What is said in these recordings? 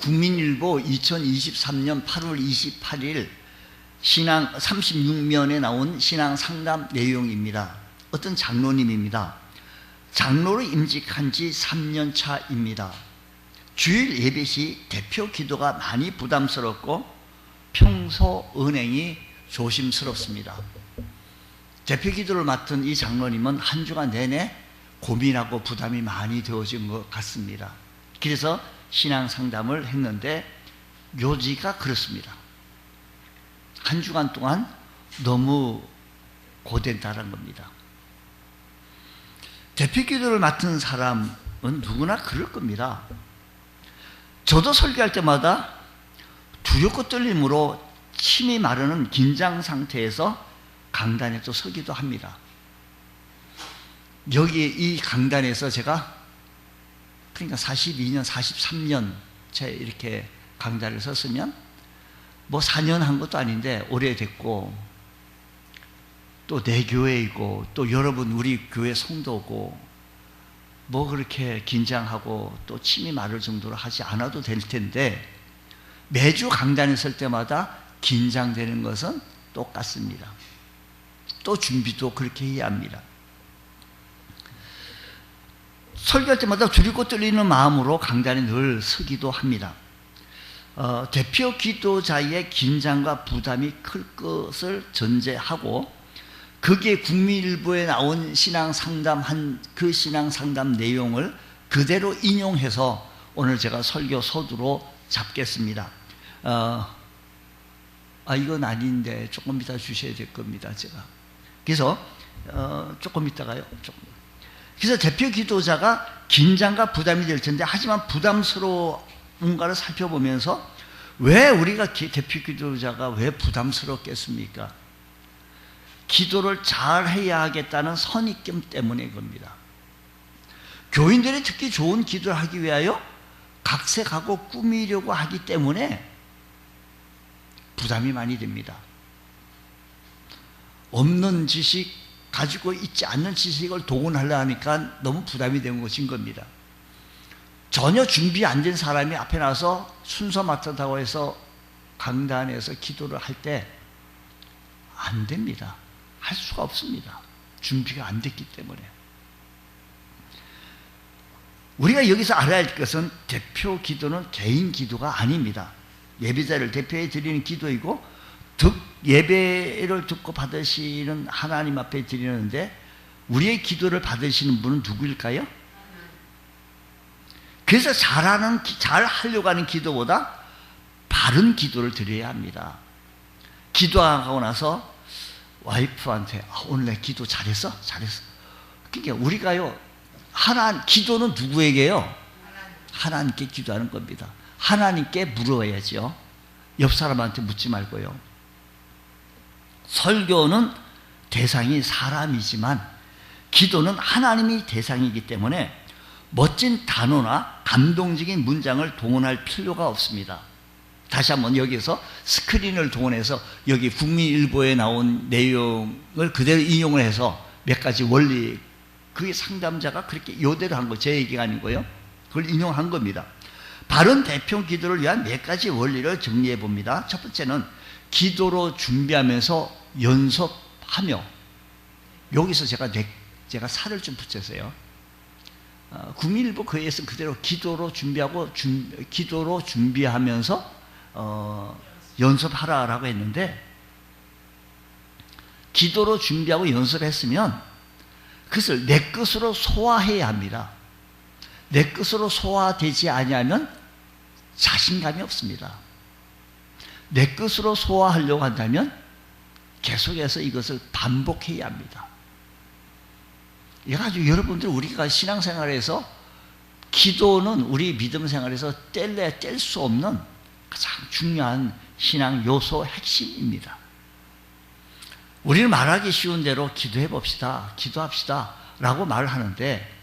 국민일보 2023년 8월 28일 신앙 36면에 나온 신앙 상담 내용입니다. 어떤 장로님입니다. 장로로 임직한 지 3년 차입니다. 주일 예배 시 대표 기도가 많이 부담스럽고 평소 은행이 조심스럽습니다. 대표 기도를 맡은 이 장로님은 한 주간 내내 고민하고 부담이 많이 되어진 것 같습니다. 그래서 신앙 상담을 했는데 요지가 그렇습니다. 한 주간 동안 너무 고된다는 겁니다. 대표 기도를 맡은 사람은 누구나 그럴 겁니다. 저도 설교할 때마다 두렵고 떨림으로 침이 마르는 긴장 상태에서 강단에 또 서기도 합니다. 여기 이 강단에서 제가 그러니까 42년, 43년째 이렇게 강단을 섰으면 뭐 4년 한 것도 아닌데 오래됐고 또 내 교회이고 또 여러분 우리 교회 성도고 뭐 그렇게 긴장하고 또 침이 마를 정도로 하지 않아도 될 텐데 매주 강단에 설 때마다 긴장되는 것은 똑같습니다. 또 준비도 그렇게 해야 합니다. 설교할 때마다 두렵고 떨리는 마음으로 강단에 늘 서기도 합니다. 대표 기도자의 긴장과 부담이 클 것을 전제하고 거기에 국민일보에 나온 신앙 상담한 그 신앙 상담 내용을 그대로 인용해서 오늘 제가 설교 서두로 잡겠습니다. 이건 아닌데 조금 이따 주셔야 될 겁니다. 제가 그래서 조금 이따가요. 그래서 대표 기도자가 긴장과 부담이 될 텐데 하지만 부담스러운가를 살펴보면서 왜 우리가 대표 기도자가 왜 부담스럽겠습니까? 기도를 잘 해야 하겠다는 선입견 때문에 겁니다. 교인들이 특히 좋은 기도를 하기 위하여 각색하고 꾸미려고 하기 때문에 부담이 많이 됩니다. 없는 지식, 가지고 있지 않는 지식을 동원하려 하니까 너무 부담이 되는 것인 겁니다. 전혀 준비 안 된 사람이 앞에 나서 순서 맡았다고 해서 강단에서 기도를 할 때 안 됩니다. 할 수가 없습니다. 준비가 안 됐기 때문에. 우리가 여기서 알아야 할 것은 대표 기도는 개인 기도가 아닙니다. 예배자를 대표해 드리는 기도이고 예배를 듣고 받으시는 하나님 앞에 드리는데 우리의 기도를 받으시는 분은 누구일까요? 그래서 잘 하려고 하는 기도보다 바른 기도를 드려야 합니다. 기도하고 나서 와이프한테 오늘 내 기도 잘했어? 잘했어. 그러니까 우리가요 기도는 누구에게요? 하나님께 기도하는 겁니다. 하나님께 물어야죠. 옆 사람한테 묻지 말고요. 설교는 대상이 사람이지만 기도는 하나님이 대상이기 때문에 멋진 단어나 감동적인 문장을 동원할 필요가 없습니다. 다시 한번 여기서 스크린을 동원해서 여기 국민일보에 나온 내용을 그대로 인용을 해서 몇 가지 원리, 그게 상담자가 그렇게 이대로 한 거, 제 얘기가 아니고요. 그걸 인용한 겁니다. 바른 대표 기도를 위한 몇 가지 원리를 정리해 봅니다. 첫 번째는 기도로 준비하면서 연습하며, 여기서 제가 살을 좀 붙였어요. 국민일보 거기에서 그대로 기도로 준비하고 기도로 준비하면서 연습하라라고 했는데, 기도로 준비하고 연습했으면 그것을 내 것으로 소화해야 합니다. 내 것으로 소화되지 아니하면 자신감이 없습니다. 내 것으로 소화하려고 한다면 계속해서 이것을 반복해야 합니다. 이래가지고 여러분들 우리가 신앙생활에서 기도는 우리 믿음 생활에서 뗄 수 없는 가장 중요한 신앙 요소 핵심입니다. 우리는 말하기 쉬운 대로 기도해 봅시다, 기도합시다 라고 말을 하는데,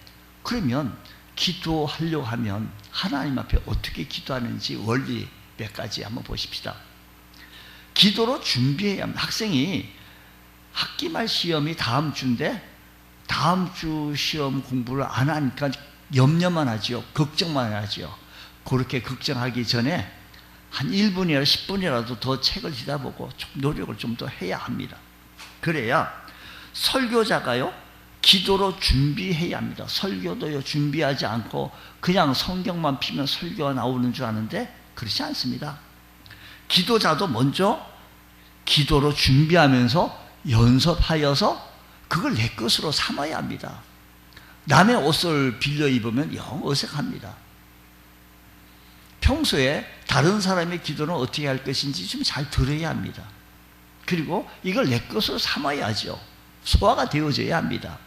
그러면 기도하려고 하면 하나님 앞에 어떻게 기도하는지 원리 몇 가지 한번 보십시다. 기도로 준비해야 합니다. 학생이 학기 말 시험이 다음 주인데 다음 주 시험 공부를 안 하니까 염려만 하죠. 걱정만 하죠. 그렇게 걱정하기 전에 한 1분이나 10분이라도 더 책을 지다보고 좀 노력을 좀 더 해야 합니다. 그래야 설교자가요, 기도로 준비해야 합니다. 설교도요, 준비하지 않고 그냥 성경만 피면 설교가 나오는 줄 아는데 그렇지 않습니다. 기도자도 먼저 기도로 준비하면서 연습하여서 그걸 내 것으로 삼아야 합니다. 남의 옷을 빌려 입으면 영 어색합니다. 평소에 다른 사람의 기도는 어떻게 할 것인지 좀 잘 들어야 합니다. 그리고 이걸 내 것으로 삼아야죠. 소화가 되어져야 합니다.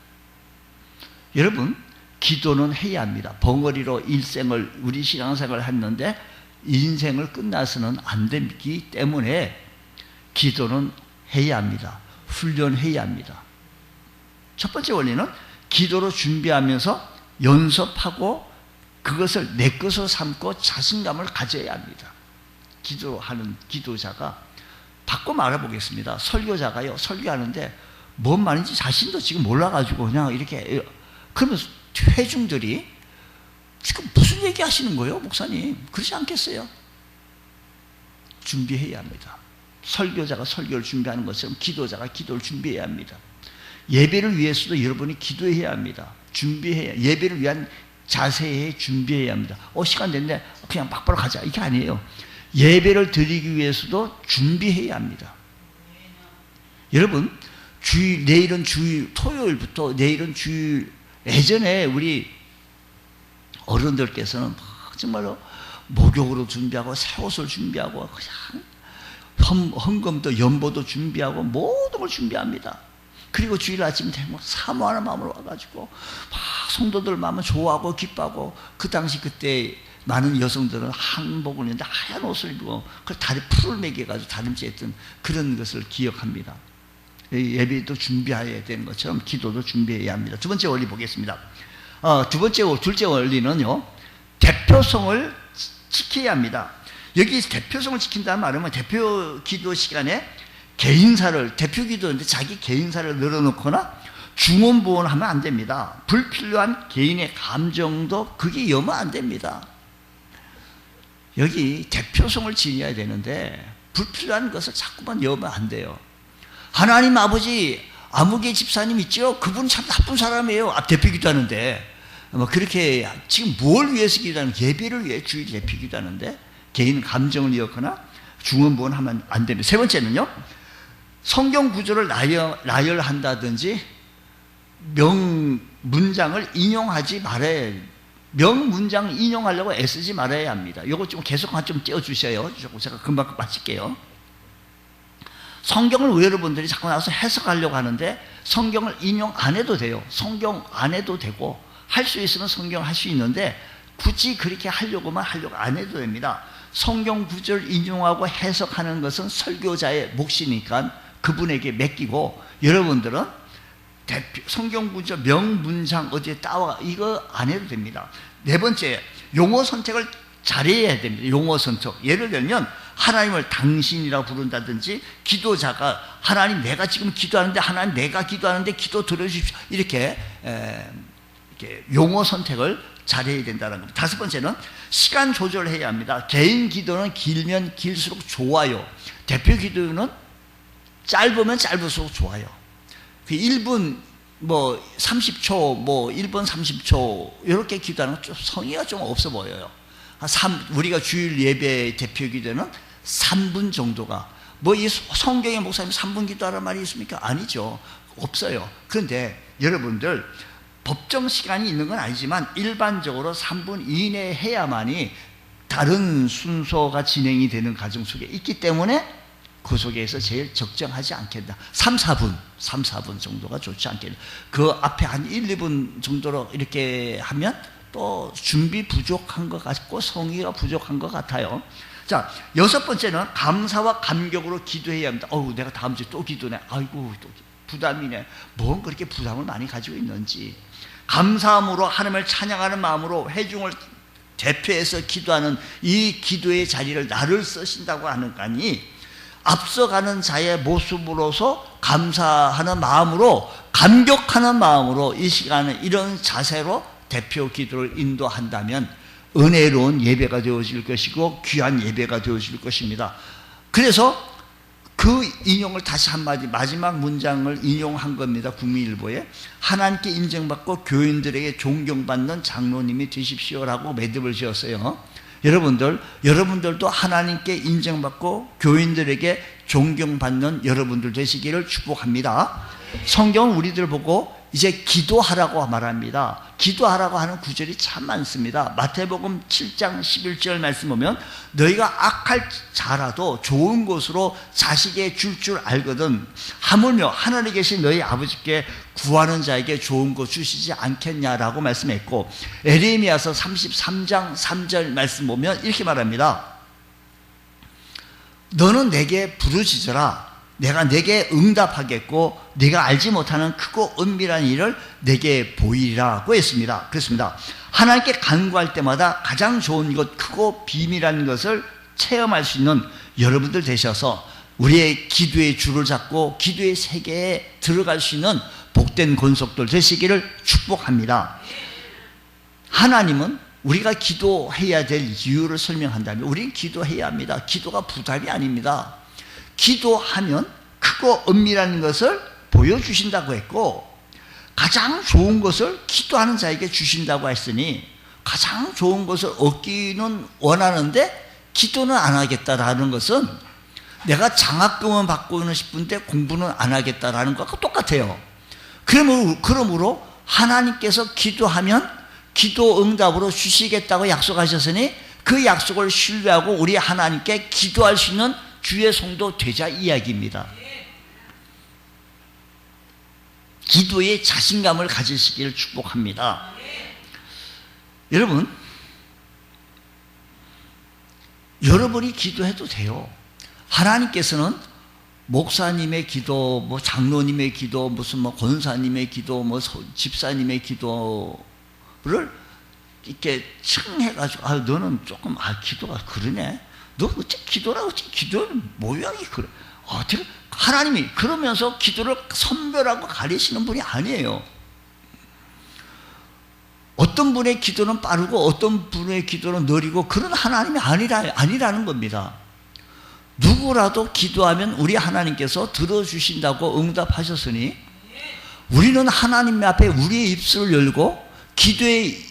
여러분, 기도는 해야 합니다. 벙어리로 일생을, 우리 신앙생활을 했는데 인생을 끝나서는 안 되기 때문에 기도는 해야 합니다. 훈련해야 합니다. 첫 번째 원리는 기도로 준비하면서 연습하고 그것을 내 것으로 삼고 자신감을 가져야 합니다. 기도하는 기도자가 바꿔 말해보겠습니다. 설교자가요, 설교하는데 뭔 말인지 자신도 지금 몰라가지고 그냥 이렇게, 그러면 회중들이 지금 무슨 얘기 하시는 거예요, 목사님? 그렇지 않겠어요? 준비해야 합니다. 설교자가 설교를 준비하는 것처럼 기도자가 기도를 준비해야 합니다. 예배를 위해서도 여러분이 기도해야 합니다. 준비해야, 예배를 위한 자세히 준비해야 합니다. 시간 됐네, 그냥 막바로 가자, 이게 아니에요. 예배를 드리기 위해서도 준비해야 합니다. 여러분, 내일은 주일, 토요일부터 내일은 주일, 예전에 우리 어른들께서는 정말로 목욕으로 준비하고 새 옷을 준비하고 그냥 헌금도 연보도 준비하고 모든 걸 준비합니다. 그리고 주일 아침 되면 사모하는 마음으로 와가지고 막 성도들 마음을 좋아하고 기뻐하고, 그 당시 그때 많은 여성들은 한복을 입는데 하얀 옷을 입고 그 다리 풀을 매겨가지고 다림질했던 그런 것을 기억합니다. 예배도 준비해야 되는 것처럼 기도도 준비해야 합니다. 두 번째 원리 보겠습니다. 둘째 원리는요, 대표성을 지켜야 합니다. 여기 대표성을 지킨다는 말은 대표 기도 시간에 개인사를, 대표 기도인데 자기 개인사를 늘어놓거나 중언부언하면 안 됩니다. 불필요한 개인의 감정도 그게 염원 안 됩니다. 여기 대표성을 지녀야 되는데 불필요한 것을 자꾸만 염원 안 돼요. 하나님 아버지 아무개 집사님 있죠? 그분 참 나쁜 사람이에요. 대표 기도하는데 그렇게 지금 뭘 위해서 기도하는, 예배를 위해 주일 대표 기도하는데 개인 감정을 이었거나 중언부언하면 안 됩니다. 세 번째는요, 성경 구절을 나열한다든지 명문장을 인용하지 말아야, 명문장 인용하려고 애쓰지 말아야 합니다. 이거 좀 계속 좀 떼어주셔요. 제가 금방 마칠게요. 성경을 여러분들이 자꾸 나와서 해석하려고 하는데 성경을 인용 안 해도 돼요. 성경 안 해도 되고, 할 수 있으면 성경을 할 수 있는데 굳이 그렇게 하려고 안 해도 됩니다. 성경 구절 인용하고 해석하는 것은 설교자의 몫이니까 그분에게 맡기고, 여러분들은 성경 구절 명문장 어디에 따와 이거 안 해도 됩니다. 네 번째, 용어 선택을 잘해야 됩니다. 용어 선택. 예를 들면 하나님을 당신이라고 부른다든지, 기도자가 하나님 내가 지금 기도하는데, 하나님 내가 기도하는데 기도 들어주십시오, 이렇게 용어 선택을 잘해야 된다는 겁니다. 다섯 번째는 시간 조절을 해야 합니다. 개인 기도는 길면 길수록 좋아요. 대표 기도는 짧으면 짧을수록 좋아요. 1분 30초, 1분 30초 이렇게 기도하는 좀 성의가 좀 없어 보여요. 우리가 주일 예배 대표 기도는 3분 정도가, 이 성경에 목사님 3분 기도하라는 말이 있습니까? 아니죠. 없어요. 그런데 여러분들 법정 시간이 있는 건 아니지만 일반적으로 3분 이내에 해야만이 다른 순서가 진행이 되는 과정 속에 있기 때문에 그 속에서 제일 적정하지 않겠다. 3, 4분 정도가 좋지 않겠다. 그 앞에 한 1, 2분 정도로 이렇게 하면 또 준비 부족한 것 같고 성의가 부족한 것 같아요. 자, 여섯 번째는 감사와 감격으로 기도해야 합니다. 내가 다음 주에 또 기도네. 아이고, 또 부담이네. 뭔 그렇게 부담을 많이 가지고 있는지. 감사함으로 하나님을 찬양하는 마음으로 회중을 대표해서 기도하는 이 기도의 자리를 나를 쓰신다고 하는 거니, 앞서가는 자의 모습으로서 감사하는 마음으로, 감격하는 마음으로 이 시간에 이런 자세로 대표 기도를 인도한다면 은혜로운 예배가 되어질 것이고 귀한 예배가 되어질 것입니다. 그래서 그 인용을 다시 한마디 마지막 문장을 인용한 겁니다. 국민일보에 하나님께 인정받고 교인들에게 존경받는 장로님이 되십시오라고 매듭을 지었어요. 여러분들도 하나님께 인정받고 교인들에게 존경받는 여러분들 되시기를 축복합니다. 성경은 우리들 보고 이제 기도하라고 말합니다. 기도하라고 하는 구절이 참 많습니다. 마태복음 7장 11절 말씀 보면 너희가 악할 자라도 좋은 것으로 자식에게 줄 알거든 하물며 하늘에 계신 너희 아버지께 구하는 자에게 좋은 것 주시지 않겠냐라고 말씀했고, 에레미야서 33장 3절 말씀 보면 이렇게 말합니다. 너는 내게 부르짖으라 내가 내게 응답하겠고 네가 알지 못하는 크고 은밀한 일을 내게 보이리라고 했습니다. 그렇습니다. 하나님께 간구할 때마다 가장 좋은 것, 크고 비밀한 것을 체험할 수 있는 여러분들 되셔서 우리의 기도의 줄을 잡고 기도의 세계에 들어갈 수 있는 복된 권속들 되시기를 축복합니다. 하나님은 우리가 기도해야 될 이유를 설명한다면 우리는 기도해야 합니다. 기도가 부담이 아닙니다. 기도하면 크고 은밀한 것을 보여주신다고 했고 가장 좋은 것을 기도하는 자에게 주신다고 했으니 가장 좋은 것을 얻기는 원하는데 기도는 안 하겠다라는 것은 내가 장학금은 받고는 싶은데 공부는 안 하겠다라는 것과 똑같아요. 그러므로 하나님께서 기도하면 기도 응답으로 주시겠다고 약속하셨으니 그 약속을 신뢰하고 우리 하나님께 기도할 수 있는 주의 성도 되자 이야기입니다. 기도에 자신감을 가지시기를 축복합니다. 여러분이 기도해도 돼요. 하나님께서는 목사님의 기도, 장로님의 기도, 권사님의 기도, 집사님의 기도를 이렇게 층해가지고 너는 조금 기도가 그러네. 너 어째 기도라고 기도의 모양이 그래. 어떻게 하나님이 그러면서 기도를 선별하고 가리시는 분이 아니에요. 어떤 분의 기도는 빠르고 어떤 분의 기도는 느리고 그런 하나님이 아니라는 겁니다. 누구라도 기도하면 우리 하나님께서 들어주신다고 응답하셨으니 우리는 하나님 앞에 우리의 입술을 열고 기도의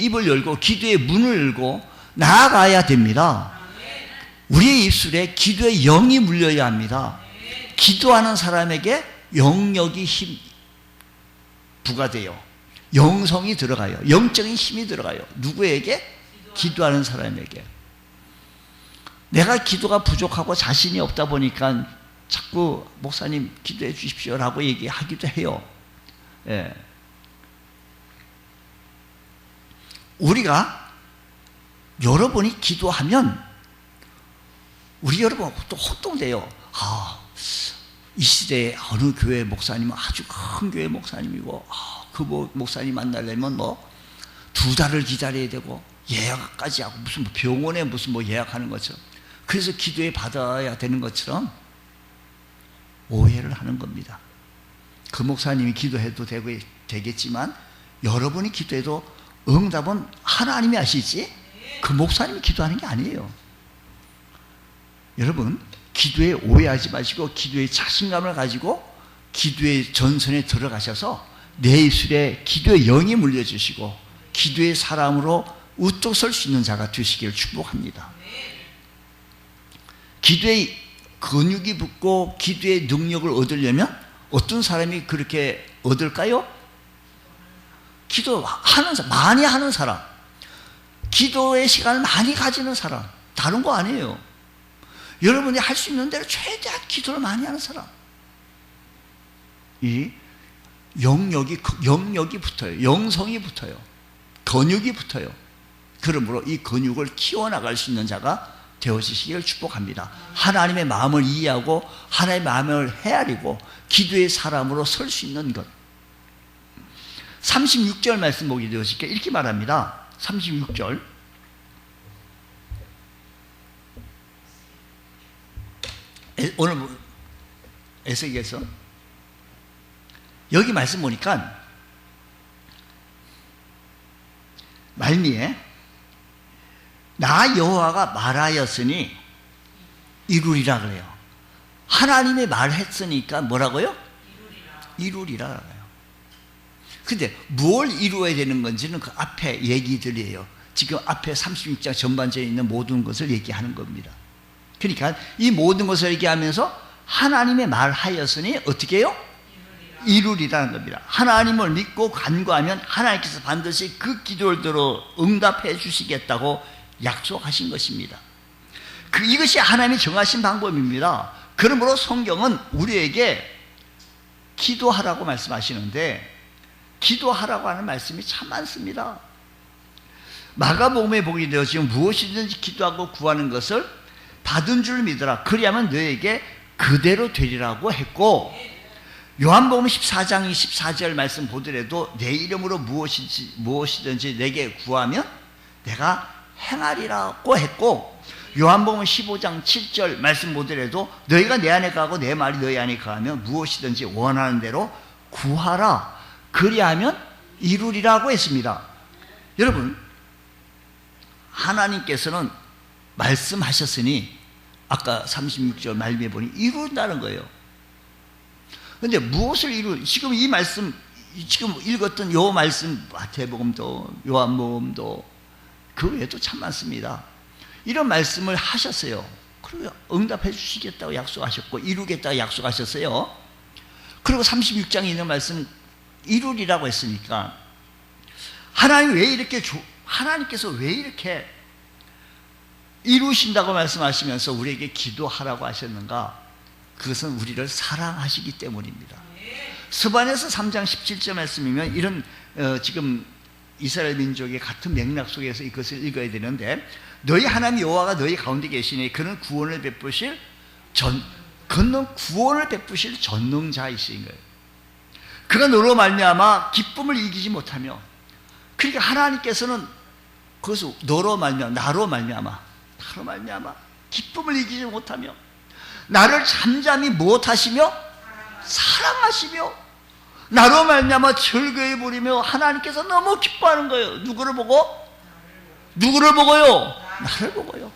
입을 열고 기도의 문을 열고 나아가야 됩니다. 우리의 입술에 기도의 영이 물려야 합니다. 기도하는 사람에게 영력이 부과돼요. 영성이 들어가요. 영적인 힘이 들어가요. 누구에게? 기도하는 사람에게. 내가 기도가 부족하고 자신이 없다 보니까 자꾸 목사님 기도해 주십시오라고 얘기하기도 해요. 예. 우리가 여러분이 기도하면 우리 여러분 또 혼동돼요. 이 시대에 어느 교회 목사님은 아주 큰 교회 목사님이고 그 목사님 만나려면 2달을 기다려야 되고 예약까지 하고 무슨 병원에 예약하는 것처럼 그래서 기도에 받아야 되는 것처럼 오해를 하는 겁니다. 그 목사님이 기도해도 되겠지만 여러분이 기도해도 응답은 하나님이 하시지 그 목사님이 기도하는 게 아니에요. 여러분 기도에 오해하지 마시고 기도에 자신감을 가지고 기도의 전선에 들어가셔서 내 입술에 기도의 영이 물려주시고 기도의 사람으로 우뚝 설 수 있는 자가 되시기를 축복합니다. 기도의 근육이 붙고 기도의 능력을 얻으려면 어떤 사람이 그렇게 얻을까요? 기도하는 사람, 많이 하는 사람, 기도의 시간을 많이 가지는 사람, 다른 거 아니에요. 여러분이 할 수 있는 대로 최대한 기도를 많이 하는 사람. 이 영역이 붙어요. 영성이 붙어요. 근육이 붙어요. 그러므로 이 근육을 키워나갈 수 있는 자가 되어지시기를 축복합니다. 하나님의 마음을 이해하고 하나님의 마음을 헤아리고 기도의 사람으로 설 수 있는 것. 36절 말씀 보게 되어질게요. 이렇게 말합니다. 36절. 오늘 에스겔서 여기 말씀 보니까 말미에 나 여호와가 말하였으니 이루리라 그래요. 하나님이 말했으니까 뭐라고요? 이루리라 그래요. 근데 뭘 이루어야 되는 건지는 그 앞에 얘기들이에요. 지금 앞에 36장 전반전에 있는 모든 것을 얘기하는 겁니다. 그러니까 이 모든 것을 얘기하면서 하나님의 말하였으니 어떻게 해요? 이루리라는 겁니다. 하나님을 믿고 간구하면 하나님께서 반드시 그 기도를 들어 응답해 주시겠다고 약속하신 것입니다. 이것이 하나님이 정하신 방법입니다. 그러므로 성경은 우리에게 기도하라고 말씀하시는데 기도하라고 하는 말씀이 참 많습니다. 마가복음에 보게 되어 지금 무엇이든지 기도하고 구하는 것을 받은 줄 믿어라. 그리하면 너에게 그대로 되리라고 했고, 요한복음 14장 24절 말씀 보더라도 내 이름으로 무엇이든지 내게 구하면 내가 행하리라고 했고, 요한복음 15장 7절 말씀 보더라도 너희가 내 안에 가고 내 말이 너희 안에 가면 무엇이든지 원하는 대로 구하라. 그리하면 이루리라고 했습니다. 여러분, 하나님께서는 말씀하셨으니 아까 36절 말씀해 보니 이룬다는 거예요. 그런데 무엇을 지금 이 말씀, 지금 읽었던 요 말씀, 마태복음도 요한복음도 그 외에도 참 많습니다. 이런 말씀을 하셨어요. 그리고 응답해 주시겠다고 약속하셨고 이루겠다고 약속하셨어요. 그리고 36장에 있는 말씀 이루리라고 했으니까 하나님께서 왜 이렇게 이루신다고 말씀하시면서 우리에게 기도하라고 하셨는가? 그것은 우리를 사랑하시기 때문입니다. 스바냐서 3장 17절 말씀이면 이런 지금 이스라엘 민족의 같은 맥락 속에서 이것을 읽어야 되는데, 너희 하나님 여호와가 너희 가운데 계시니 그는 구원을 베푸실 전능자이신 거예요. 그가 너로 말미암아 기쁨을 이기지 못하며, 그러니까 하나님께서는 그것을 나로 말미암아 기쁨을 이기지 못하며 나를 잠잠히 무엇하시며 사랑하시며 나로 말미암아 즐거이 부리며 하나님께서 너무 기뻐하는 거예요. 누구를 보고요? 나를 보고요.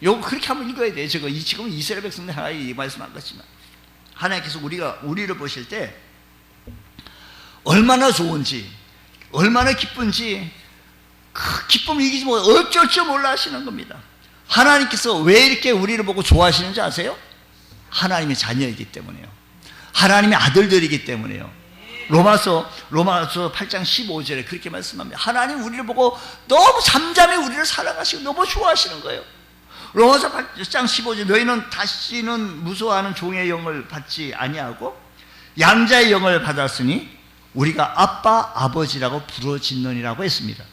요거 그렇게 한번 읽어야 돼요. 지금 이스라엘 백성들 하나님 말씀한 것이지만 하나님께서 우리를 보실 때 얼마나 좋은지, 얼마나 기쁜지 그 기쁨을 이기지 못해 어쩔 줄 몰라 하시는 겁니다. 하나님께서 왜 이렇게 우리를 보고 좋아하시는지 아세요? 하나님의 자녀이기 때문에요. 하나님의 아들들이기 때문에요. 로마서 8장 15절에 그렇게 말씀합니다. 하나님 우리를 보고 너무 잠잠히 우리를 사랑하시고 너무 좋아하시는 거예요. 로마서 8장 15절 너희는 다시는 무서워하는 종의 영을 받지 아니하고 양자의 영을 받았으니 우리가 아빠 아버지라고 부르짖느니라고 했습니다.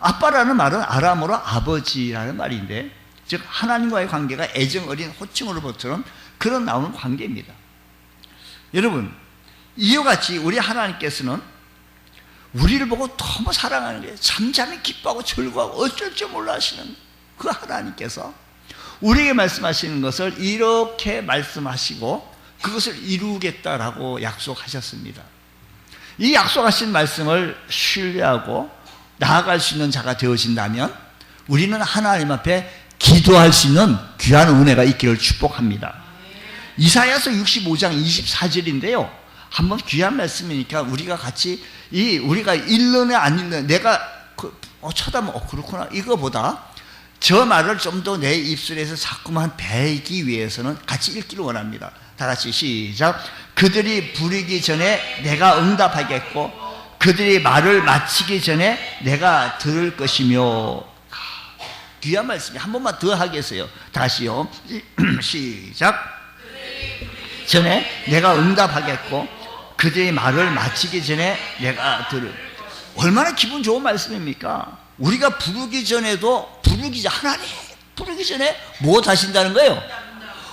아빠라는 말은 아람어로 아버지라는 말인데, 즉 하나님과의 관계가 애정 어린 호칭으로부터는 그런 나오는 관계입니다. 여러분, 이와 같이 우리 하나님께서는 우리를 보고 너무 사랑하는 거예요. 잠잠히 기뻐하고 즐거워하고 어쩔 줄 몰라 하시는 그 하나님께서 우리에게 말씀하시는 것을 이렇게 말씀하시고 그것을 이루겠다라고 약속하셨습니다. 이 약속하신 말씀을 신뢰하고 나아갈 수 있는 자가 되어진다면 우리는 하나님 앞에 기도할 수 있는 귀한 은혜가 있기를 축복합니다. 이사야서 65장 24절인데요. 한번 귀한 말씀이니까 우리가 같이 우리가 읽느냐 안 읽느냐 내가 쳐다보면 그렇구나 이거보다 저 말을 좀 더 내 입술에서 자꾸만 배기 위해서는 같이 읽기를 원합니다. 다 같이 시작. 그들이 부르기 전에 내가 응답하겠고 그들이 말을 마치기 전에 내가 들을 것이며. 귀한 말씀이 한 번만 더 하겠어요. 다시요. 시작. 전에 내가 응답하겠고 그들이 말을 마치기 전에 내가 들을. 얼마나 기분 좋은 말씀입니까? 우리가 하나님 부르기 전에 무엇 하신다는 거예요?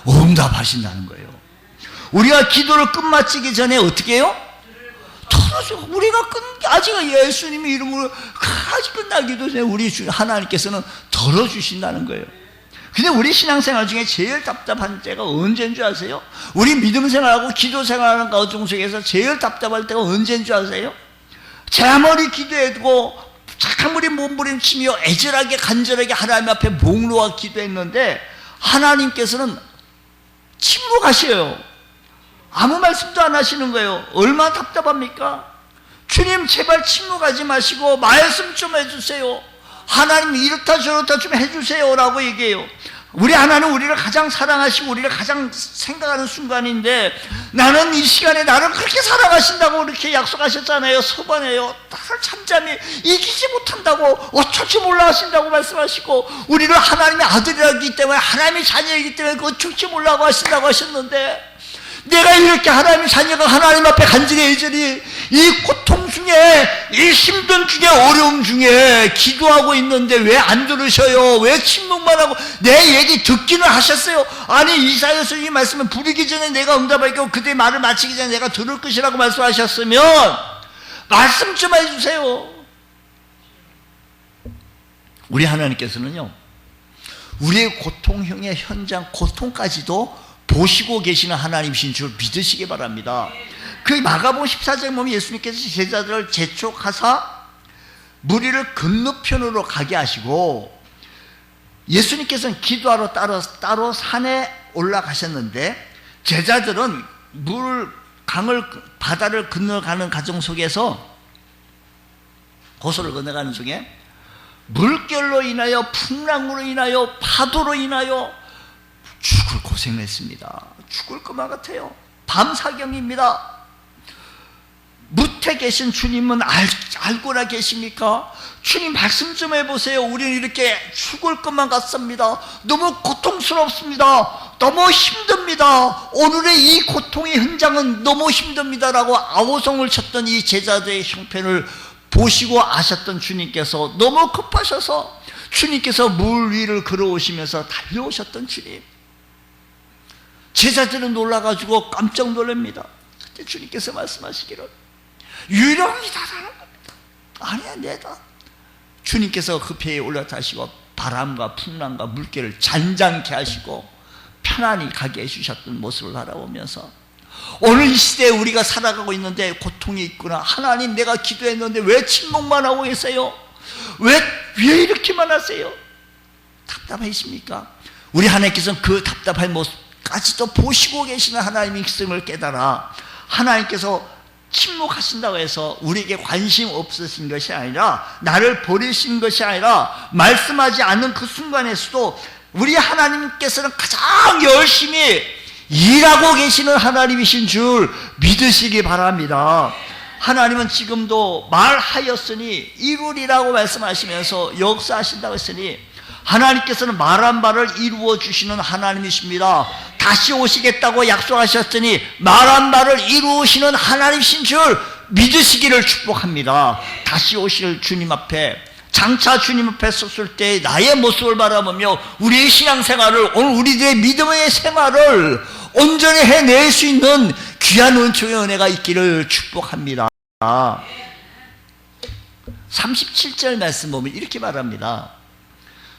응답하신다는 거예요. 우리가 기도를 끝마치기 전에 어떻게 해요? 들어줘. 우리가 아직 예수님의 이름으로 아직 끝나기도 전에 우리 하나님께서는 들어주신다는 거예요. 근데 우리 신앙생활 중에 제일 답답한 때가 언제인 줄 아세요? 우리 믿음 생활하고 기도 생활하는 가정 속에서 제일 답답할 때가 언제인 줄 아세요? 제 아무리 기도해도 아무리 몸부림치며 애절하게 간절하게 하나님 앞에 목 놓아 기도했는데 하나님께서는 침묵하셔요. 아무 말씀도 안 하시는 거예요. 얼마나 답답합니까? 주님 제발 침묵하지 마시고 말씀 좀 해주세요. 하나님 이렇다 저렇다 좀 해주세요 라고 얘기해요. 우리 하나님 우리를 가장 사랑하시고 우리를 가장 생각하는 순간인데 나는 이 시간에 나를 그렇게 사랑하신다고 그렇게 약속하셨잖아요. 서반에요. 나를 잠잠히 이기지 못한다고 어쩔 줄 몰라 하신다고 말씀하시고 우리를 하나님의 아들이라기 때문에 하나님의 자녀이기 때문에 어쩔 줄 몰라고 하신다고 하셨는데 내가 이렇게 하나님의 자녀가 하나님 앞에 간절히 애절히 이 고통 중에 이 힘든 중에 어려움 중에 기도하고 있는데 왜 안 들으셔요? 왜 침묵만 하고 내 얘기 듣기는 하셨어요? 아니 이사야서 이 말씀은 부르기 전에 내가 응답하고 그때 말을 마치기 전에 내가 들을 것이라고 말씀하셨으면 말씀 좀 해주세요. 우리 하나님께서는요 우리의 고통형의 현장 고통까지도 보시고 계시는 하나님이신 줄 믿으시기 바랍니다. 그 마가복음 14장에 보면 예수님께서 제자들을 재촉하사 무리를 건너편으로 가게 하시고 예수님께서는 기도하러 따로 산에 올라가셨는데 제자들은 바다를 건너가는 과정 속에서 고소를 건너가는 중에 물결로 인하여 풍랑으로 인하여 파도로 인하여 죽을 고생을 했습니다. 죽을 것만 같아요. 밤사경입니다. 무태 계신 주님은 알고나 계십니까? 주님 말씀 좀 해보세요. 우리는 이렇게 죽을 것만 같습니다. 너무 고통스럽습니다. 너무 힘듭니다. 오늘의 이 고통의 현장은 너무 힘듭니다 라고 아우성을 쳤던 이 제자들의 형편을 보시고 아셨던 주님께서 너무 급하셔서 주님께서 물 위를 걸어오시면서 달려오셨던 주님. 제자들은 놀라가지고 깜짝 놀랍니다. 그때 주님께서 말씀하시기를 유령이 다라는 겁니다. 아니야 내다. 주님께서 그 배에 올라타시고 바람과 풍랑과 물결을 잔잔케 하시고 편안히 가게 해주셨던 모습을 바라보면서 오늘 이 시대에 우리가 살아가고 있는데 고통이 있구나. 하나님 내가 기도했는데 왜 침묵만 하고 계세요? 왜 이렇게만 하세요? 답답하십니까? 우리 하나님께서는 그 답답한 모습까지도 보시고 계시는 하나님의 있음을 깨달아 하나님께서 침묵하신다고 해서 우리에게 관심 없으신 것이 아니라 나를 버리신 것이 아니라 말씀하지 않는 그 순간에서도 우리 하나님께서는 가장 열심히 일하고 계시는 하나님이신 줄 믿으시기 바랍니다. 하나님은 지금도 말하였으니 이루리라고 말씀하시면서 역사하신다고 했으니 하나님께서는 말한 바를 이루어 주시는 하나님이십니다. 다시 오시겠다고 약속하셨으니 말한 바를 이루시는 하나님이신 줄 믿으시기를 축복합니다. 다시 오실 주님 앞에 장차 주님 앞에 섰을 때 나의 모습을 바라보며 우리의 신앙생활을 오늘 우리들의 믿음의 생활을 온전히 해낼 수 있는 귀한 은총의 은혜가 있기를 축복합니다. 37절 말씀 보면 이렇게 말합니다.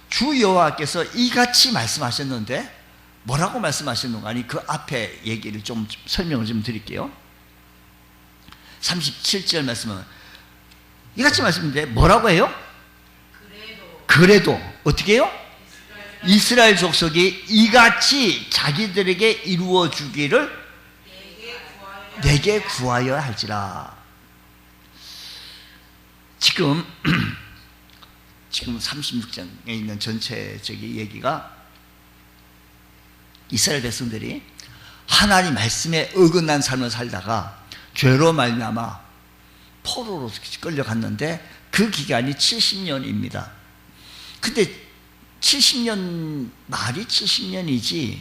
주 여호와께서 이같이 말씀하셨는데 뭐라고 말씀하셨는가? 아니 그 앞에 얘기를 좀 설명을 좀 드릴게요. 37절 말씀은 이같이 말씀인데 뭐라고 해요? 그래도 어떻게 해요? 이스라엘 족속이 이같이 자기들에게 이루어 주기를 내게 구하여 할지라. 지금 36장에 있는 전체적인 얘기가 이스라엘 백성들이 하나님 말씀에 어긋난 삶을 살다가 죄로 말미암아 포로로 끌려갔는데 그 기간이 70년입니다. 근데 70년 말이 70년이지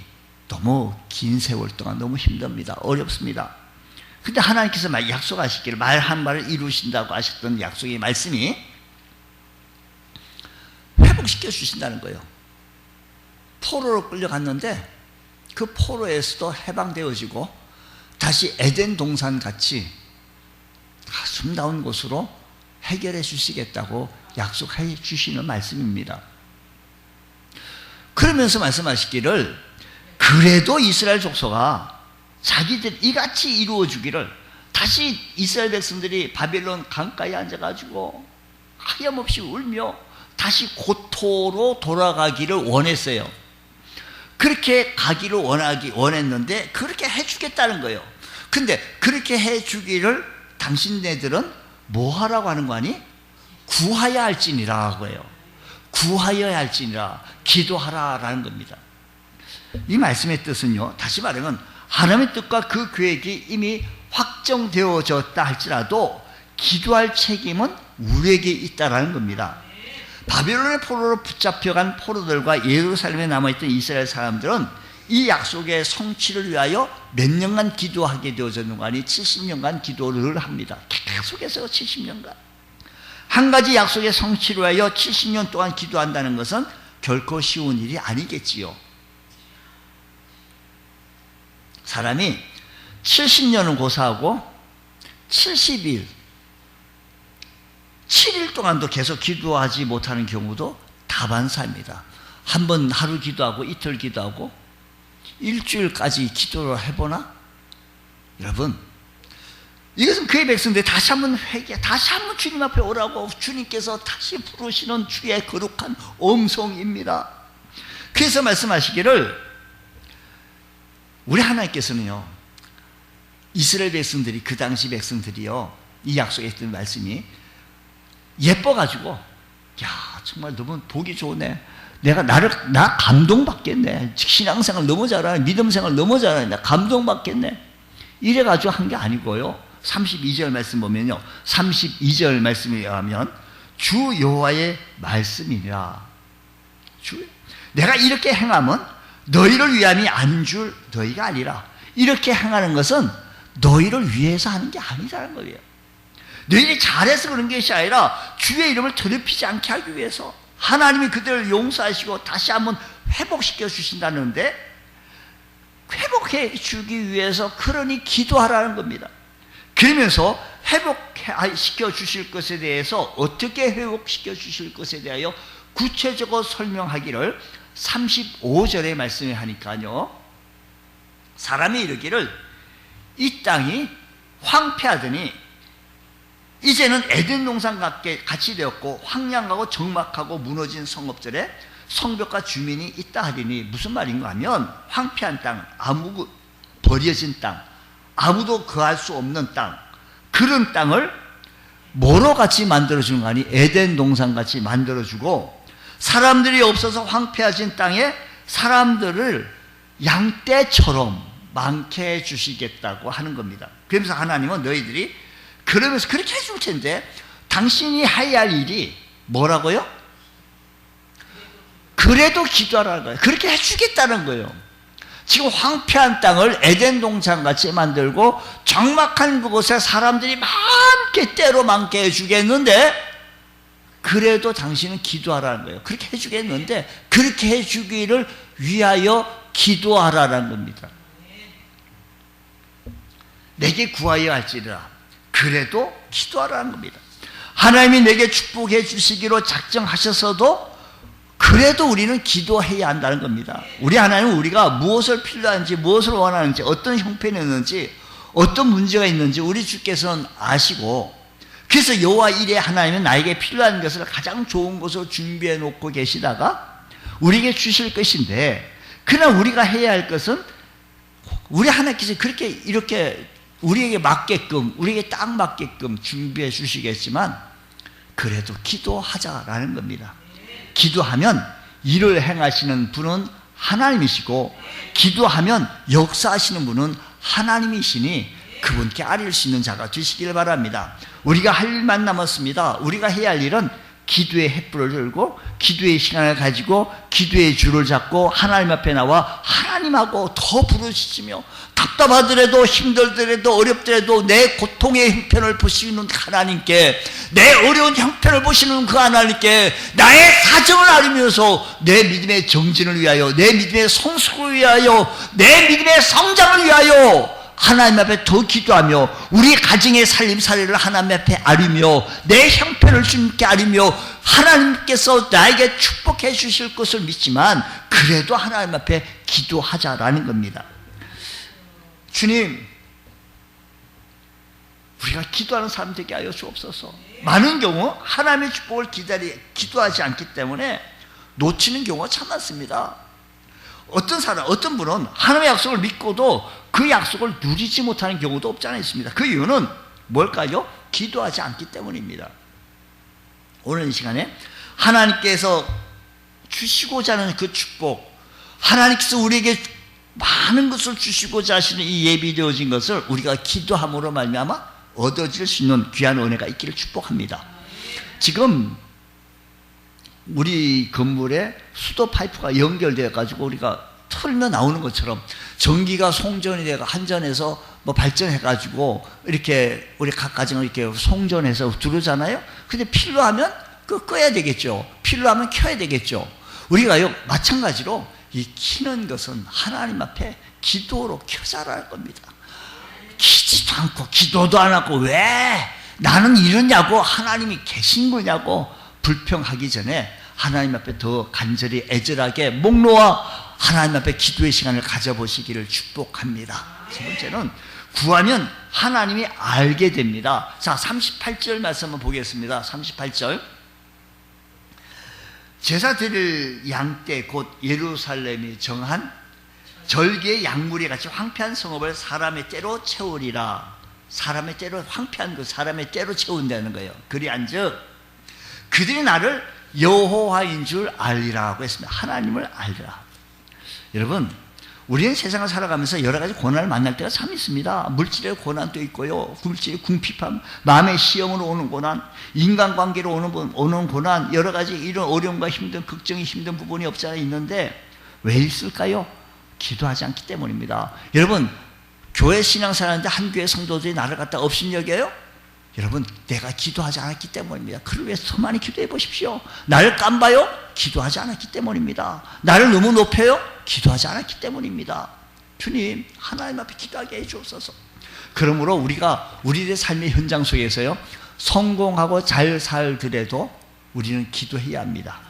너무 긴 세월 동안 너무 힘듭니다. 어렵습니다. 근데 하나님께서 약속하시기를 말한 바를 이루신다고 하셨던 약속의 말씀이 회복시켜 주신다는 거예요. 포로로 끌려갔는데 그 포로에서도 해방되어지고 다시 에덴 동산 같이 아름다운 곳으로 해결해 주시겠다고 약속해 주시는 말씀입니다. 그러면서 말씀하시기를 그래도 이스라엘 족속아 자기들 이같이 이루어 주기를 다시 이스라엘 백성들이 바벨론 강가에 앉아가지고 하염없이 울며 다시 고토로 돌아가기를 원했어요. 그렇게 가기를 원했는데 그렇게 해주겠다는 거예요. 근데 그렇게 해주기를 당신네들은 뭐 하라고 하는 거 아니? 구하여야 할지니라 하고요. 구하여야 할지니라, 기도하라라는 겁니다. 이 말씀의 뜻은요, 다시 말하면 하나님의 뜻과 그 계획이 이미 확정되어졌다 할지라도 기도할 책임은 우리에게 있다라는 겁니다. 바벨론의 포로로 붙잡혀간 포로들과 예루살렘에 남아있던 이스라엘 사람들은 이 약속의 성취를 위하여 몇 년간 기도하게 되어졌는 거 아니? 70년간 기도를 합니다. 계속해서 70년간. 한 가지 약속의 성취를 위하여 70년 동안 기도한다는 것은 결코 쉬운 일이 아니겠지요. 사람이 70년을 고사하고 70일, 7일 동안도 계속 기도하지 못하는 경우도 다반사입니다. 한 번 하루 기도하고 이틀 기도하고 일주일까지 기도를 해보나? 여러분, 이것은 그의 백성들이 다시 한번 다시 한번 주님 앞에 오라고 주님께서 다시 부르시는 주의 거룩한 음성입니다. 그래서 말씀하시기를, 우리 하나님께서는요, 이스라엘 백성들이, 그 당시 백성들이요, 이 약속에 있던 말씀이 예뻐가지고, 야, 정말 너무 보기 좋네. 나 감동받겠네. 신앙생활 너무 잘하네. 믿음생활 너무 잘하네. 나 감동받겠네. 이래가지고 한 게 아니고요. 32절 말씀 보면요. 32절 말씀에 의하면 주 여호와의 말씀이니라. 내가 이렇게 행하면 너희를 위함이 아닌 줄 너희가 아니라. 이렇게 행하는 것은 너희를 위해서 하는 게 아니라는 거예요. 너희들이 잘해서 그런 것이 아니라 주의 이름을 더럽히지 않게 하기 위해서 하나님이 그들을 용서하시고 다시 한번 회복시켜 주신다는데, 회복해 주기 위해서 그러니 기도하라는 겁니다. 그러면서 회복시켜 주실 것에 대해서, 어떻게 회복시켜 주실 것에 대하여 구체적으로 설명하기를 35절의 말씀에 하니까요, 사람이 이르기를 이 땅이 황폐하더니 이제는 에덴 동산 같이 되었고 황량하고 적막하고 무너진 성읍들에 성벽과 주민이 있다 하리니, 무슨 말인가 하면, 황폐한 땅, 버려진 땅, 아무도 거할 수 없는 땅, 그런 땅을 뭐로 같이 만들어주는 거 아니? 에덴 동산 같이 만들어주고, 사람들이 없어서 황폐해진 땅에 사람들을 양떼처럼 많게 해주시겠다고 하는 겁니다. 그러면서 하나님은 너희들이 그러면서 그렇게 해줄 텐데, 당신이 해야 할 일이 뭐라고요? 그래도 기도하라는 거예요. 그렇게 해주겠다는 거예요. 지금 황폐한 땅을 에덴 동산같이 만들고 적막한 그곳에 사람들이 많게 때로 많게 해주겠는데, 그래도 당신은 기도하라는 거예요. 그렇게 해주겠는데 그렇게 해주기를 위하여 기도하라는 겁니다. 내게 구하여 할지라, 그래도 기도하라는 겁니다. 하나님이 내게 축복해 주시기로 작정하셔서도 그래도 우리는 기도해야 한다는 겁니다. 우리 하나님은 우리가 무엇을 필요한지, 무엇을 원하는지, 어떤 형편이었는지, 어떤 문제가 있는지 우리 주께서는 아시고, 그래서 여호와 이레 하나님은 나에게 필요한 것을 가장 좋은 것으로 준비해 놓고 계시다가 우리에게 주실 것인데, 그러나 우리가 해야 할 것은, 우리 하나님께서 그렇게 이렇게 우리에게 맞게끔, 우리에게 딱 맞게끔 준비해 주시겠지만 그래도 기도하자라는 겁니다. 기도하면 일을 행하시는 분은 하나님이시고, 기도하면 역사하시는 분은 하나님이시니 그분께 아뢰을 수 있는 자가 되시길 바랍니다. 우리가 할 일만 남았습니다. 우리가 해야 할 일은 기도의 횃불을 들고 기도의 시간을 가지고 기도의 줄을 잡고 하나님 앞에 나와 하나님하고 더 부르짖으며, 답답하더라도 힘들더라도 어렵더라도 내 고통의 형편을 보시는 하나님께, 내 어려운 형편을 보시는 그 하나님께 나의 사정을 알리면서 내 믿음의 정진을 위하여, 내 믿음의 성숙을 위하여, 내 믿음의 성장을 위하여 하나님 앞에 더 기도하며, 우리 가정의 살림살이를 하나님 앞에 아리며, 내 형편을 주님께 아리며, 하나님께서 나에게 축복해 주실 것을 믿지만 그래도 하나님 앞에 기도하자라는 겁니다. 주님, 우리가 기도하는 사람 되게 하여 주옵소서. 많은 경우 하나님의 축복을 기도하지 않기 때문에 놓치는 경우가 참 많습니다. 어떤 사람, 어떤 분은 하나님의 약속을 믿고도 그 약속을 누리지 못하는 경우도 없지 않아 있습니다. 그 이유는 뭘까요? 기도하지 않기 때문입니다. 오늘 이 시간에 하나님께서 주시고자 하는 그 축복, 하나님께서 우리에게 많은 것을 주시고자 하시는 이 예비되어진 것을 우리가 기도함으로 말미암아 얻어질 수 있는 귀한 은혜가 있기를 축복합니다. 지금 우리 건물에 수도 파이프가 연결되어 가지고 우리가 틀면 나오는 것처럼 전기가 송전이 되고 한전에서 뭐 발전해 가지고 이렇게 우리 각 가정을 이렇게 송전해서 들어오잖아요. 근데 필요하면 꺼야 되겠죠. 필요하면 켜야 되겠죠. 우리가요 마찬가지로 이 키는 것은 하나님 앞에 기도로 켜자라는 겁니다. 키지도 않고 기도도 안 하고 왜 나는 이러냐고 하나님이 계신 거냐고 불평하기 전에 하나님 앞에 더 간절히 애절하게 목 놓아 하나님 앞에 기도의 시간을 가져보시기를 축복합니다. 세 번째는 구하면 하나님이 알게 됩니다. 자, 38절 말씀 한번 보겠습니다. 38절. 제사 드릴 양떼 곧 예루살렘이 정한 절기의 양무리 같이 황폐한 성읍을 사람의 때로 채우리라. 사람의 때로, 황폐한 그 사람의 때로 채운다는 거예요. 그리한즉 그들이 나를 여호와인 줄 알리라고 했습니다. 하나님을 알리라. 여러분, 우리는 세상을 살아가면서 여러 가지 고난을 만날 때가 참 있습니다. 물질의 고난도 있고요, 물질의 궁핍함, 마음의 시험으로 오는 고난, 인간관계로 오는 고난, 여러 가지 이런 어려움과 힘든, 걱정이 힘든 부분이 없지 않아 있는데 왜 있을까요? 기도하지 않기 때문입니다. 여러분, 교회 신앙생활하는데 한 교회 성도들이 나를 갖다 업신여겨요? 여러분, 내가 기도하지 않았기 때문입니다. 그를 위해서 더 많이 기도해 보십시오. 나를 깜봐요? 기도하지 않았기 때문입니다. 나를 너무 높여요? 기도하지 않았기 때문입니다. 주님, 하나님 앞에 기도하게 해 주옵소서. 그러므로 우리가 우리의 삶의 현장 속에서요, 성공하고 잘 살더라도 우리는 기도해야 합니다.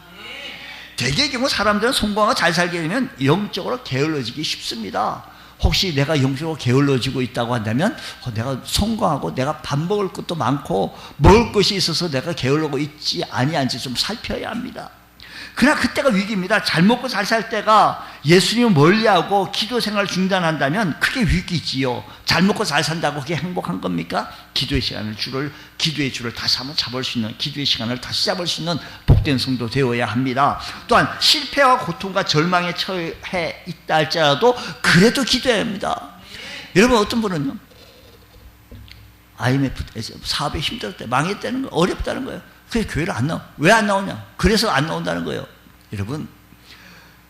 대개의 경우 사람들은 성공하고 잘 살게 되면 영적으로 게을러지기 쉽습니다. 혹시 내가 영적으로 게을러지고 있다고 한다면 내가 성공하고 내가 밥 먹을 것도 많고 먹을 것이 있어서 내가 게을러고 있지 아니한지 좀 살펴야 합니다. 그러나 그때가 위기입니다. 잘 먹고 잘 살 때가 예수님을 멀리하고 기도 생활을 중단한다면 그게 위기지요. 잘 먹고 잘 산다고 그게 행복한 겁니까? 기도의 줄을 다시 한번 잡을 수 있는, 기도의 시간을 다시 잡을 수 있는 복된 성도 되어야 합니다. 또한 실패와 고통과 절망에 처해 있다 할지라도 그래도 기도해야 합니다. 여러분, 어떤 분은요, IMF 사업이 힘들 때, 망했다는 거예요. 어렵다는 거예요. 그래서 교회를 안 나와. 왜 안 나오냐? 그래서 안 나온다는 거예요. 여러분,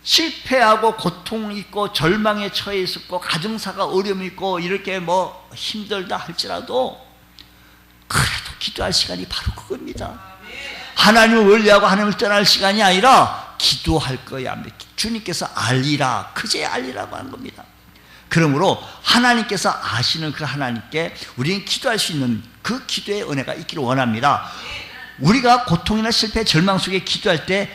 실패하고 고통 있고 절망에 처해 있었고 가정사가 어려움이 있고 이렇게 뭐 힘들다 할지라도 그래도 기도할 시간이 바로 그겁니다. 하나님을 원리하고 하나님을 떠날 시간이 아니라 기도할 거야 합니다. 주님께서 알리라, 그제야 알리라고 하는 겁니다. 그러므로 하나님께서 아시는 그 하나님께 우리는 기도할 수 있는 그 기도의 은혜가 있기를 원합니다. 우리가 고통이나 실패, 절망 속에 기도할 때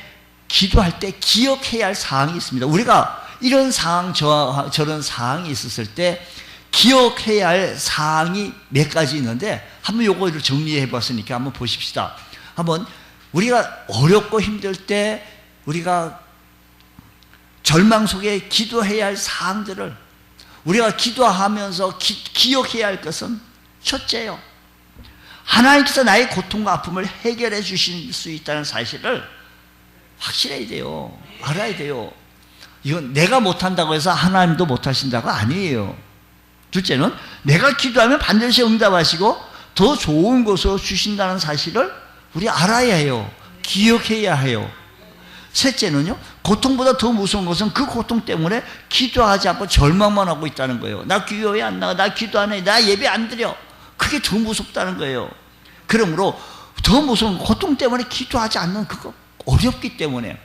기억해야 할 사항이 있습니다. 우리가 이런 상황, 저런 상황이 있었을 때 기억해야 할 사항이 몇 가지 있는데 한번 요거를 정리해 봤으니까 한번 보십시다. 한번 우리가 어렵고 힘들 때 우리가 절망 속에 기도해야 할 사항들을 우리가 기도하면서 기억해야 할 것은 첫째요, 하나님께서 나의 고통과 아픔을 해결해 주실 수 있다는 사실을 확실해야 돼요. 알아야 돼요. 이건 내가 못한다고 해서 하나님도 못하신다가 아니에요. 둘째는 내가 기도하면 반드시 응답하시고 더 좋은 것으로 주신다는 사실을 우리 알아야 해요. 기억해야 해요. 셋째는요, 고통보다 더 무서운 것은 그 고통 때문에 기도하지 않고 절망만 하고 있다는 거예요. 나 교회 안 나가, 나 기도 안 해, 나 예배 안 드려. 그게 더 무섭다는 거예요. 그러므로 더 무서운 고통 때문에 기도하지 않는 그거 어렵기 때문에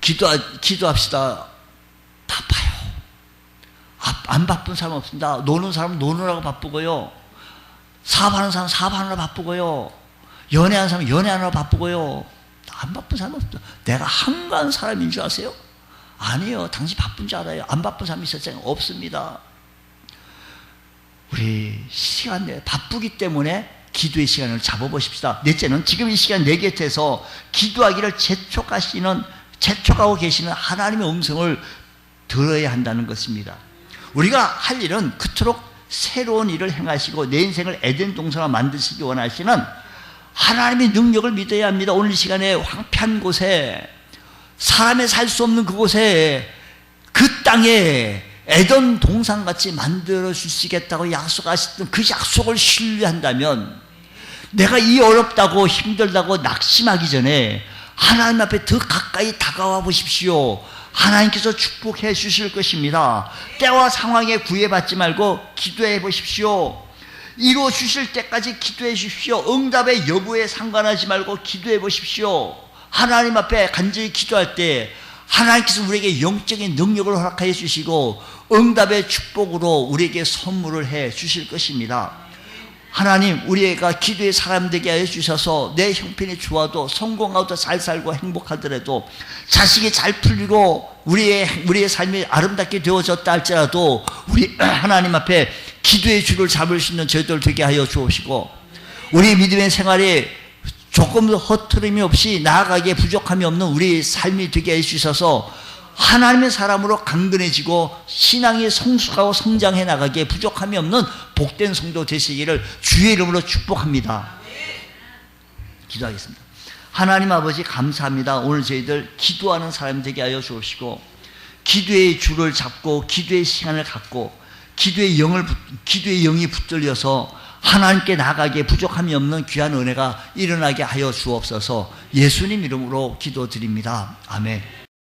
기도합시다. 바빠요. 안 바쁜 사람 없습니다. 노는 사람은 노느라고 바쁘고요, 사업하는 사람은 사업하느라 바쁘고요, 연애하는 사람은 연애하느라 바쁘고요. 안 바쁜 사람 없습니다. 내가 한가한 사람인 줄 아세요? 아니에요. 당신 바쁜 줄 알아요. 안 바쁜 사람이 있었잖아요. 없습니다. 우리 시간 내 바쁘기 때문에 기도의 시간을 잡아보십시다. 넷째는 지금 이 시간 내 곁에서 기도하기를 재촉하고 계시는 하나님의 음성을 들어야 한다는 것입니다. 우리가 할 일은 그토록 새로운 일을 행하시고 내 인생을 에덴 동산으로 만드시기 원하시는 하나님의 능력을 믿어야 합니다. 오늘 이 시간에 황폐한 곳에, 사람이 살 수 없는 그곳에, 그 땅에 에덴 동산같이 만들어 주시겠다고 약속하셨던 그 약속을 신뢰한다면, 내가 이 어렵다고 힘들다고 낙심하기 전에 하나님 앞에 더 가까이 다가와 보십시오. 하나님께서 축복해 주실 것입니다. 때와 상황에 구애받지 말고 기도해 보십시오. 이루어 주실 때까지 기도해 주십시오. 응답의 여부에 상관하지 말고 기도해 보십시오. 하나님 앞에 간절히 기도할 때 하나님께서 우리에게 영적인 능력을 허락하여 주시고 응답의 축복으로 우리에게 선물을 해 주실 것입니다. 하나님, 우리가 기도의 사람 되게 하여 주셔서 내 형편이 좋아도, 성공하고 잘 살고 행복하더라도, 자식이 잘 풀리고 우리의 삶이 아름답게 되어졌다 할지라도 우리 하나님 앞에 기도의 줄을 잡을 수 있는 저희들 되게 하여 주옵시고, 우리 믿음의 생활에 조금도 허투름이 없이 나아가기에 부족함이 없는 우리 삶이 되게 해 주셔서 하나님의 사람으로 강건해지고 신앙이 성숙하고 성장해 나가기에 부족함이 없는 복된 성도 되시기를 주의 이름으로 축복합니다. 기도하겠습니다. 하나님 아버지, 감사합니다. 오늘 저희들 기도하는 사람 되게 하여 주옵시고, 기도의 줄을 잡고 기도의 시간을 갖고 기도의 영이 붙들려서 하나님께 나가기에 부족함이 없는 귀한 은혜가 일어나게 하여 주옵소서. 예수님 이름으로 기도드립니다. 아멘.